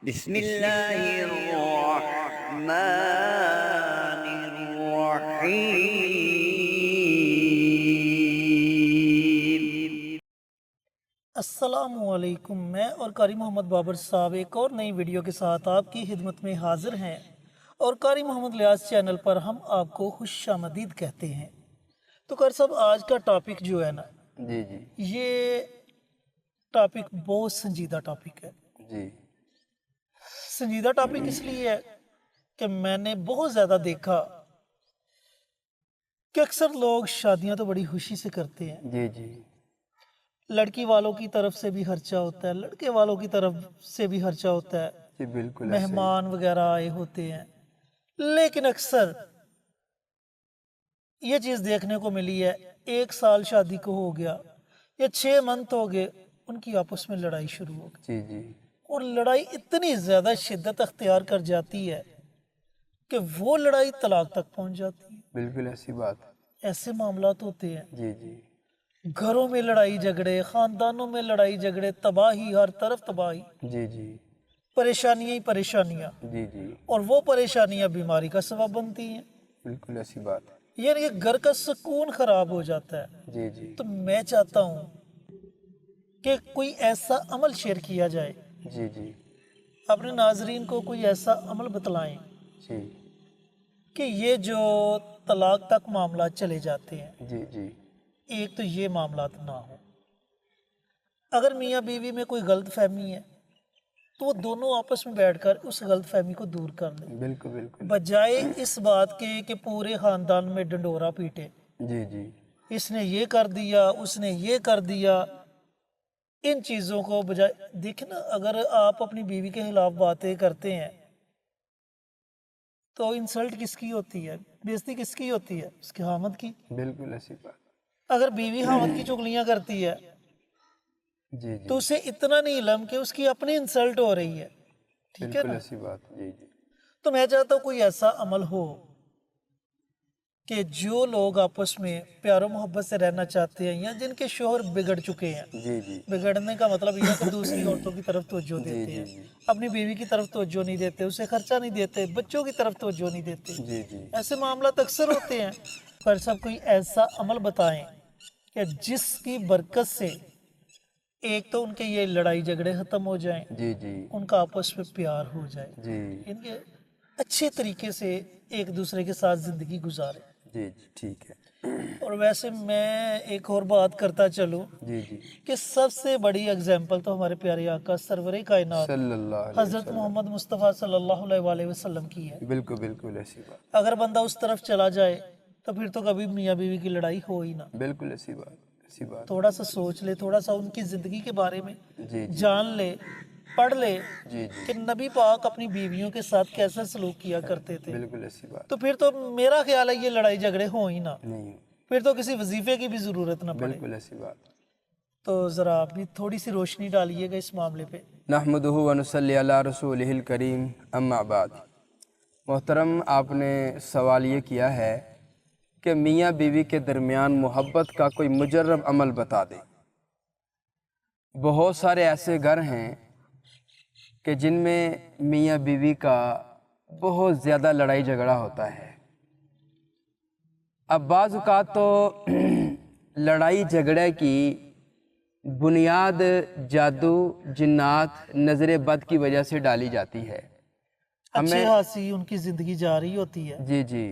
بسم اللہ الرحمن الرحیم۔ السلام علیکم، میں اور قاری محمد بابر صاحب ایک اور نئی ویڈیو کے ساتھ آپ کی خدمت میں حاضر ہیں، اور قاری محمد لیاز چینل پر ہم آپ کو خوش آمدید کہتے ہیں۔ تو قاری صاحب، آج کا ٹاپک جو ہے نا، جی جی یہ ٹاپک بہت سنجیدہ ٹاپک ہے۔ جی سنجیدہ ٹاپک اس لیے ہے کہ میں نے بہت زیادہ دیکھا کہ اکثر لوگ شادیاں تو بڑی خوشی سے کرتے ہیں، جی جی لڑکی والوں کی طرف سے بھی خرچہ ہوتا ہے، لڑکے والوں کی طرف سے بھی خرچہ ہوتا ہے، جی بالکل ایسے ہی۔ مہمان وغیرہ آئے ہوتے ہیں، لیکن اکثر یہ چیز دیکھنے کو ملی ہے، 1 سال شادی کو ہو گیا یا 6 منتھ ہو گئے، ان کی آپس میں لڑائی شروع ہو گئی، جی جی اور لڑائی اتنی زیادہ شدت اختیار کر جاتی ہے کہ وہ لڑائی طلاق تک پہنچ جاتی ہے۔ بالکل ایسی بات۔ ایسے معاملات ہوتے ہیں، جی جی گھروں میں لڑائی جھگڑے، خاندانوں میں لڑائی جھگڑے، تباہی، ہر طرف تباہی، جی جی پریشانیاں ہی پریشانیاں، جی جی اور وہ پریشانیاں بیماری کا سبب بنتی ہیں، بالکل ایسی بات۔ یعنی کہ گھر کا سکون خراب ہو جاتا ہے۔ جی جی تو میں چاہتا ہوں کہ کوئی ایسا عمل شیئر کیا جائے، جی جی اپنے ناظرین کو کوئی ایسا عمل بتلائیں جی کہ یہ جو طلاق تک معاملات چلے جاتے ہیں، جی جی ایک تو یہ معاملات نہ ہوں۔ اگر میاں بیوی میں کوئی غلط فہمی ہے تو وہ دونوں آپس میں بیٹھ کر اس غلط فہمی کو دور کر لیں، بالکل بالکل۔ بجائے اس بات کے کہ پورے خاندان میں ڈنڈورا پیٹے، جی جی اس نے یہ کر دیا، اس نے یہ کر دیا۔ ان چیزوں کو بجائے دیکھیں نا، اگر آپ اپنی بیوی کے خلاف باتیں کرتے ہیں تو انسلٹ کس کی ہوتی ہے، بےزتی کس کی ہوتی ہے؟ اس کے خامد کی۔ بالکل ایسی بات۔ اگر بیوی خامد کی چغلیاں کرتی ہے جی جی تو اسے اتنا نہیں علم کہ اس کی اپنی انسلٹ ہو رہی ہے، ٹھیک ہے بالکل نا؟ ایسی بات۔ جی جی تو میں چاہتا ہوں کوئی ایسا عمل ہو کہ جو لوگ آپس میں پیار و محبت سے رہنا چاہتے ہیں، یا جن کے شوہر بگڑ چکے ہیں، جی جی بگڑنے کا مطلب یہ ہے کہ دوسری عورتوں کی طرف توجہ جی دیتے جی ہیں، جی اپنی بیوی کی طرف توجہ نہیں دیتے، اسے خرچہ نہیں دیتے، بچوں کی طرف توجہ نہیں دیتے، جی جی ایسے معاملات اکثر ہوتے ہیں۔ پر سب کوئی ایسا عمل بتائیں کہ جس کی برکت سے ایک تو ان کے یہ لڑائی جھگڑے ختم ہو جائیں، جی جی ان کا آپس میں پیار ہو جائے، جی ان کے اچھے طریقے سے ایک دوسرے کے ساتھ زندگی گزارے۔ جی جی ٹھیک ہے۔ اور ویسے میں ایک اور بات کرتا چلوں جی جی کہ سب سے بڑی اگزامپل تو ہمارے پیارے آقا سرور کائنات صلی اللہ علیہ حضرت وسلم۔ محمد مصطفیٰ صلی اللہ علیہ وآلہ وسلم کی ہے۔ بالکل بالکل ایسی بات۔ اگر بندہ اس طرف چلا جائے تو پھر تو کبھی میاں بیوی کی لڑائی ہو ہی نہ۔ بالکل ایسی بات، ایسی بات۔ تھوڑا سا سوچ لے، تھوڑا سا ان کی زندگی کے بارے میں جی جی جان لے، پڑھ لے جی جی کہ نبی پاک اپنی بیویوں کے ساتھ کیسا سلوک کیا کرتے تھے، بالکل ایسی بات تو پھر تو میرا خیال ہے یہ لڑائی جھگڑے ہوں ہی نہ، نہیں۔ پھر تو کسی وظیفے کی بھی ضرورت نہ پڑے۔ بالکل ایسی بات۔ تو ذرا آپ بھی تھوڑی سی روشنی ڈالیے گا اس معاملے پہ۔ نحمدہ و نصلی علی رسولہ الکریم، اما بعد۔ محترم، آپ نے سوال یہ کیا ہے کہ میاں بیوی کے درمیان محبت کا کوئی مجرب عمل بتا دیں۔ بہت سارے ایسے گھر ہیں کہ جن میں میاں بیوی کا بہت زیادہ لڑائی جھگڑا ہوتا ہے۔ اب بعض اوقات تو لڑائی جھگڑے کی بنیاد جادو، جنات، نظر بد کی وجہ سے ڈالی جاتی ہے۔ اچھے خاصی ان کی زندگی جاری ہوتی ہے، جی جی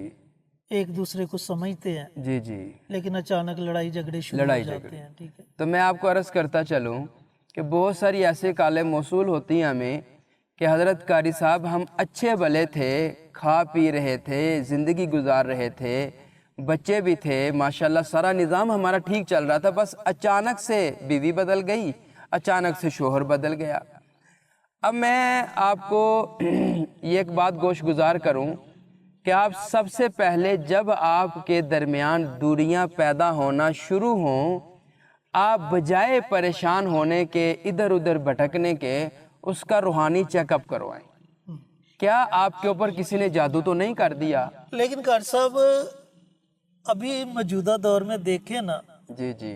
ایک دوسرے کو سمجھتے ہیں، جی جی لیکن اچانک لڑائی جھگڑے شروع ہو لڑائی جاتے جھگڑے۔ ہیں، ٹھیک ہے۔ تو میں آپ کو عرض کرتا چلوں کہ بہت ساری ایسے کالیں موصول ہوتی ہیں ہمیں کہ حضرت قاری صاحب ہم اچھے بھلے تھے، کھا پی رہے تھے، زندگی گزار رہے تھے، بچے بھی تھے، ماشاءاللہ سارا نظام ہمارا ٹھیک چل رہا تھا، بس اچانک سے بیوی بدل گئی، اچانک سے شوہر بدل گیا۔ اب میں آپ کو یہ ایک بات گوش گزار کروں کہ آپ سب سے پہلے جب آپ کے درمیان دوریاں پیدا ہونا شروع ہوں، آپ بجائے پریشان ہونے کے، ادھر ادھر بھٹکنے کے، اس کا روحانی چیک اپ کروائیں۔ کیا آپ کے اوپر کسی نے جادو تو نہیں کر دیا؟ لیکن قاری صاحب ابھی موجودہ دور میں دیکھیں نا جی جی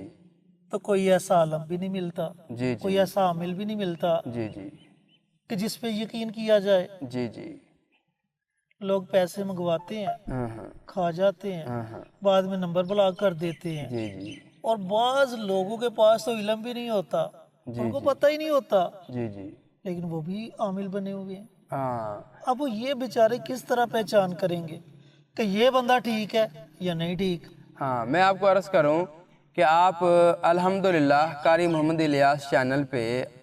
تو کوئی ایسا عالم بھی نہیں ملتا، جی کوئی جی ایسا عامل بھی نہیں ملتا جی جی کہ جس پہ یقین کیا جائے. جی جی. لوگ پیسے منگواتے ہیں, ہاں ہاں. کھا جاتے ہیں, ہاں ہاں. بعد میں نمبر بلاک کر دیتے ہیں. جی جی. اور بعض لوگوں کے پاس تو علم بھی نہیں ہوتا, جی ان کو جی. پتہ ہی نہیں ہوتا, جی جی. لیکن وہ بھی عامل بنے ہوئے ہیں. ہاں. اب وہ یہ بیچارے کس طرح پہچان کریں گے کہ یہ بندہ ٹھیک ہے یا نہیں ٹھیک؟ ہاں میں آپ کو عرض کروں کہ آپ الحمدللہ قاری محمد الیاس چینل پہ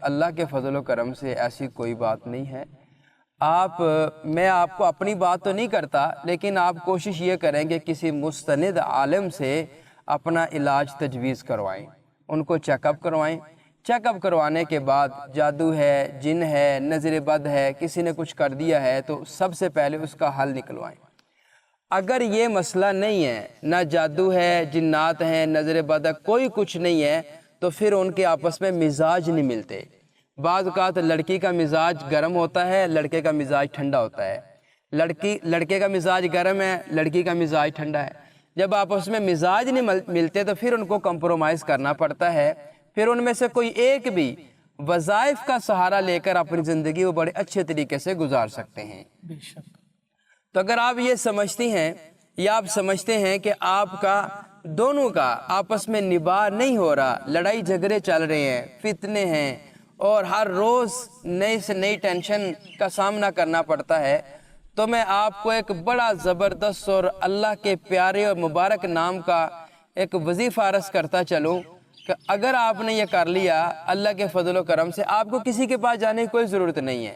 اللہ کے فضل و کرم سے ایسی کوئی بات نہیں ہے. میں آپ کو اپنی بات تو نہیں کرتا, لیکن آپ کوشش یہ کریں کہ کسی مستند عالم سے اپنا علاج تجویز کروائیں, ان کو چیک اپ کروائیں. چیک اپ کروانے کے بعد جادو ہے, جن ہے, نظر بد ہے, کسی نے کچھ کر دیا ہے, تو سب سے پہلے اس کا حل نکلوائیں. اگر یہ مسئلہ نہیں ہے, نہ جادو ہے, جنات ہیں, نظر بد ہے, کوئی کچھ نہیں ہے, تو پھر ان کے آپس میں مزاج نہیں ملتے. بعض اوقات لڑکی کا مزاج گرم ہوتا ہے, لڑکے کا مزاج ٹھنڈا ہوتا ہے. لڑکے کا مزاج گرم ہے, لڑکی کا مزاج ٹھنڈا ہے. جب آپس میں مزاج نہیں ملتے تو پھر ان کو کمپرومائز کرنا پڑتا ہے. پھر ان میں سے کوئی ایک بھی وظائف کا سہارا لے کر اپنی زندگی وہ بڑے اچھے طریقے سے گزار سکتے ہیں. بے شک. تو اگر آپ یہ سمجھتی ہیں یا آپ سمجھتے ہیں کہ آپ کا دونوں کا آپس میں نباہ نہیں ہو رہا, لڑائی جھگڑے چل رہے ہیں, فتنے ہیں, اور ہر روز نئی سے نئی ٹینشن کا سامنا کرنا پڑتا ہے, تو میں آپ کو ایک بڑا زبردست اور اللہ کے پیارے اور مبارک نام کا ایک وظیفہ عرض کرتا چلوں کہ اگر آپ نے یہ کر لیا اللہ کے فضل و کرم سے, آپ کو کسی کے پاس جانے کی کوئی ضرورت نہیں ہے.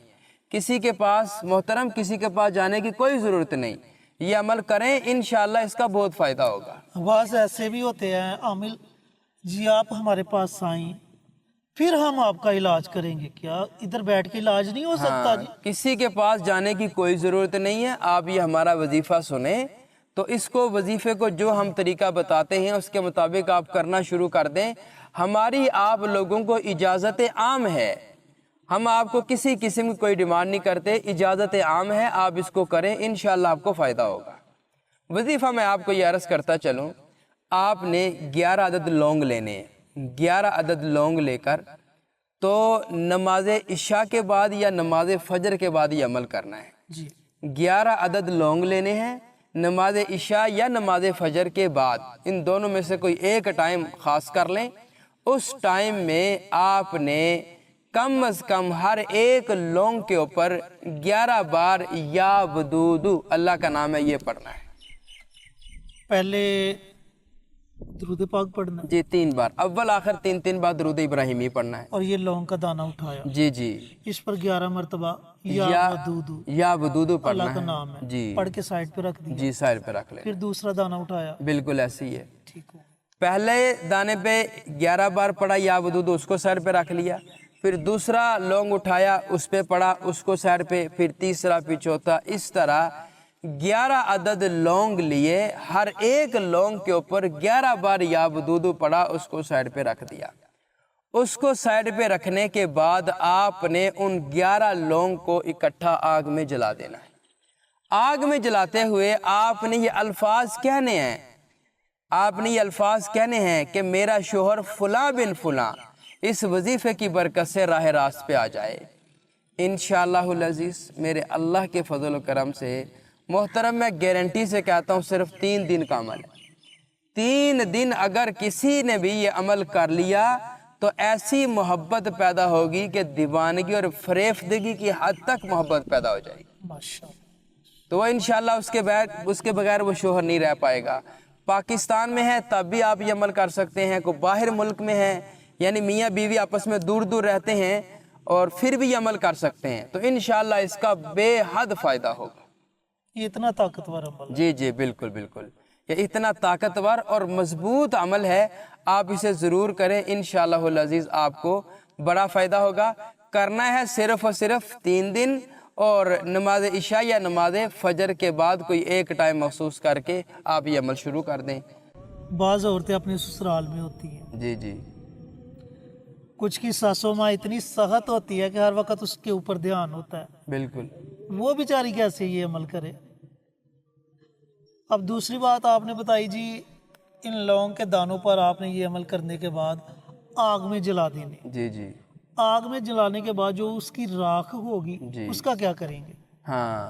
کسی کے پاس محترم کسی کے پاس جانے کی کوئی ضرورت نہیں. یہ عمل کریں, انشاءاللہ اس کا بہت فائدہ ہوگا. بعض ایسے بھی ہوتے ہیں عامل جی, آپ ہمارے پاس آئیں پھر ہم آپ کا علاج کریں گے. کیا ادھر بیٹھ کے علاج نہیں ہو سکتا جی؟ کسی کے پاس جانے کی کوئی ضرورت نہیں ہے. آپ یہ ہمارا وظیفہ سنیں تو اس کو وظیفے کو جو ہم طریقہ بتاتے ہیں اس کے مطابق آپ کرنا شروع کر دیں. ہماری آپ لوگوں کو اجازت عام ہے, ہم آپ کو کسی قسم کی کوئی ڈیمانڈ نہیں کرتے, اجازت عام ہے, آپ اس کو کریں, انشاءاللہ آپ کو فائدہ ہوگا. وظیفہ میں آپ کو یہ عرض کرتا چلوں, آپ نے 11 عدد لونگ لینے ہیں. 11 عدد لونگ لے کر تو نماز عشاء کے بعد یا نماز فجر کے بعد یہ عمل کرنا ہے. جی. 11 عدد لونگ لینے ہیں نماز عشاء یا نماز فجر کے بعد, ان دونوں میں سے کوئی ایک ٹائم خاص کر لیں. اس ٹائم میں آپ نے کم از کم ہر ایک لونگ کے اوپر 11 بار یا ودودو, اللہ کا نام ہے, یہ پڑھنا ہے. پہلے درود پاک پڑھنا ہے جی 3 بار, اول آخر 3 بار درود ابراہیمی پڑھنا ہے. اور یہ لونگ کا دانہ اٹھایا, جی جی, اس پر 11 مرتبہ یا ودودو یا ودودو پڑھنا اللہ کا ہے. نام ہے, جی پڑھ کے سائڈ پہ رکھ دیا. جی, سائر پہ رکھ لیں. پھر دوسرا دانہ اٹھایا, بالکل ایسے ہی ہے. ٹھیک ہو. پہلے دانے پہ 11 بار پڑھا یا ودودو, اس کو سائر پہ رکھ لیا. پھر دوسرا لونگ اٹھایا, اس پہ پڑھا, اس کو سائر پہ, پھر تیسرا, پھر چوتھا, اس طرح 11 عدد لونگ لیے, ہر ایک لونگ کے اوپر 11 بار یا ودودو پڑھا, اس کو سائڈ پہ رکھ دیا. اس کو سائڈ پہ رکھنے کے بعد آپ نے ان 11 لونگ کو اکٹھا آگ میں جلا دینا ہے. آگ میں جلاتے ہوئے آپ نے یہ الفاظ کہنے ہیں, آپ نے یہ الفاظ کہنے ہیں کہ میرا شوہر فلاں بن فلاں اس وظیفے کی برکت سے راہ راست پہ آ جائے. انشاءاللہ العزیز میرے اللہ کے فضل و کرم سے محترم, میں گارنٹی سے کہتا ہوں صرف 3 دن کا عمل ہے. 3 دن اگر کسی نے بھی یہ عمل کر لیا تو ایسی محبت پیدا ہوگی کہ دیوانگی اور فریفتگی کی حد تک محبت پیدا ہو جائے گی. ماشاءاللہ. تو وہ انشاءاللہ اس کے بغیر وہ شوہر نہیں رہ پائے گا. پاکستان میں ہے تب بھی آپ یہ عمل کر سکتے ہیں, کوئی باہر ملک میں ہے یعنی میاں بیوی آپس میں دور دور رہتے ہیں اور پھر بھی یہ عمل کر سکتے ہیں, تو انشاءاللہ اس کا بے حد فائدہ ہوگا. یہ اتنا طاقتور عمل ہے. جی جی بالکل بالکل, یہ اتنا طاقتور اور مضبوط عمل ہے, آپ اسے ضرور کریں, انشاءاللہ العزیز آپ کو بڑا فائدہ ہوگا. کرنا ہے صرف اور صرف 3 دن, اور نماز عشاء یا نماز فجر کے بعد کوئی ایک ٹائم محسوس کر کے آپ یہ عمل شروع کر دیں. بعض عورتیں اپنے سسرال میں ہوتی ہیں, جی جی کچھ کی ساسوں ماں اتنی سخت ہوتی ہے کہ ہر وقت اس کے اوپر دھیان ہوتا ہے, بالکل. وہ بیچاری کیسے یہ عمل کرے. اب دوسری بات آپ نے بتائی جی, ان لونگ کے دانوں پر آپ نے یہ عمل کرنے کے بعد آگ میں جلا دینے. جی جی, آگ میں جلانے کے بعد جو اس کی راکھ ہوگی اس کا کیا کریں گے؟ ہاں،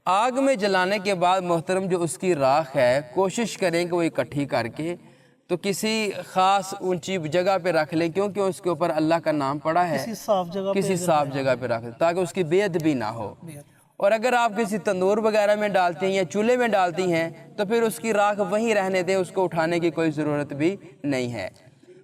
آگ میں جلانے کے بعد محترم جو اس کی راکھ ہے کوشش کریں کہ وہ اکٹھی کر کے تو کسی خاص اونچی جگہ پہ رکھ لیں، کیونکہ اس کے اوپر اللہ کا نام پڑا ہے، کسی صاف جگہ پہ کسی صاف جگہ پہ رکھ لیں تاکہ اس کی بے ادبی نہ ہو۔ اور اگر آپ کسی تندور وغیرہ میں ڈالتی ہیں یا چولہے میں ڈالتی ہیں تو پھر اس کی راکھ وہیں رہنے دیں، اس کو اٹھانے کی کوئی ضرورت بھی نہیں ہے۔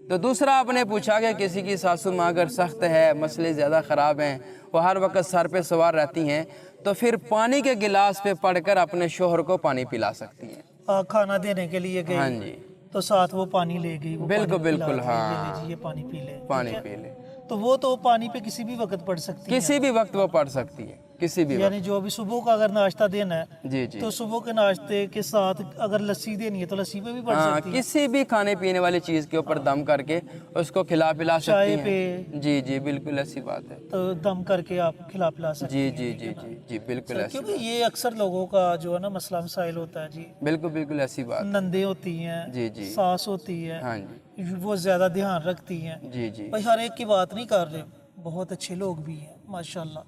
تو دوسرا آپ نے پوچھا کہ کسی کی ساسو ماں اگر سخت ہے، مسئلے زیادہ خراب ہیں، وہ ہر وقت سر پہ سوار رہتی ہیں، تو پھر پانی کے گلاس پہ پڑھ کر اپنے شوہر کو پانی پلا سکتی ہیں۔ کھانا دینے کے لیے ہاں گئی جی، تو ساتھ وہ پانی لے گئی، وہ بالکل پانی پلا بالکل، دی، ہاں، یہ لیجیے پانی پی لے، پانی پی لے، تو وہ تو پانی پہ کسی بھی وقت پڑ سکتی ہے، کسی بھی وقت وہ پڑھ سکتی ہے، کسی بھی وقت۔ یعنی جو ابھی صبح کا اگر ناشتہ دینا ہے جی جی، تو صبح کے ناشتے کے ساتھ اگر لسی دینی ہے تو لسی پہ بھی پڑ ہاں، سکتی ہے، کسی بھی کھانے پینے والی چیز کے اوپر دم کر کے اس کو کھلا پلا سکتی چائے ہیں۔ پہ جی جی، بالکل ایسی بات ہے۔ تو دم کر کے آپ کھلا پلا سکتے جی ہیں، جی جی جی جی، بالکل ایسی کیونکہ یہ اکثر لوگوں کا جو ہے نا مسئلہ مسائل ہوتا ہے جی، بالکل بالکل ایسی بات۔ نندیں ہوتی ہیں، جی جی، ساس ہوتی ہے، ہاں جی، وہ زیادہ دھیان رکھتی ہیں۔ جی جی، بھائی ہر ایک کی بات نہیں کر رہے، بہت اچھے لوگ بھی ہیں ماشاءاللہ،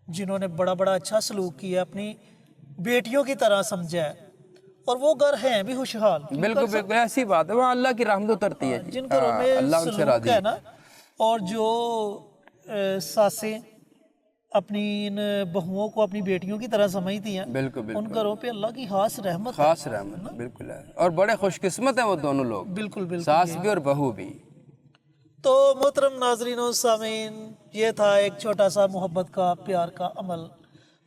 جنہوں نے بڑا بڑا اچھا سلوک کیا، اپنی بیٹیوں کی طرح سمجھا ہے، اور وہ گھر ہیں بھی خوشحال۔ بالکل بالکل ایسی بات ہے، وہاں اللہ کی رحمت اترتی ہے جی، جن گھروں میں اللہ ان سے سلوک راضی ہے نا، اور جو ساسیں اپنی ان بہوؤں کو اپنی بیٹیوں کی طرح سمجھتی ہیں، بالکل ان بالکل، گھروں پہ اللہ کی خاص رحمت ہے۔ خاص رحمت بالکل ہے، اور بڑے خوش قسمت ہیں وہ دونوں لوگ، بالکل بالکل۔ ساس بھی اور بہو بھی۔ تو محترم ناظرین و سامعین، یہ تھا ایک چھوٹا سا محبت کا، پیار کا عمل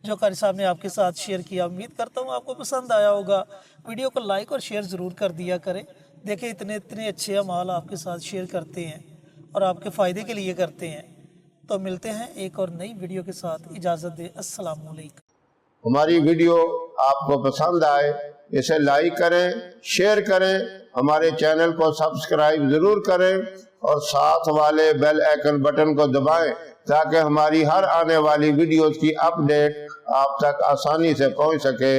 جو قاری صاحب نے آپ کے ساتھ شیئر کیا۔ امید کرتا ہوں آپ کو پسند آیا ہوگا۔ ویڈیو کو لائک اور شیئر ضرور کر دیا کریں۔ دیکھیں اتنے اچھے اعمال آپ کے ساتھ شیئر کرتے ہیں اور آپ کے فائدے کے لیے کرتے ہیں۔ تو ملتے ہیں ایک اور نئی ویڈیو کے ساتھ، اجازت دیں، السلام علیکم۔ ہماری ویڈیو آپ کو پسند آئے اسے لائک کریں، شیئر کریں، ہمارے چینل کو سبسکرائب ضرور کریں اور ساتھ والے بیل آئیکن بٹن کو دبائیں تاکہ ہماری ہر آنے والی ویڈیوز کی اپڈیٹ آپ تک آسانی سے پہنچ سکے۔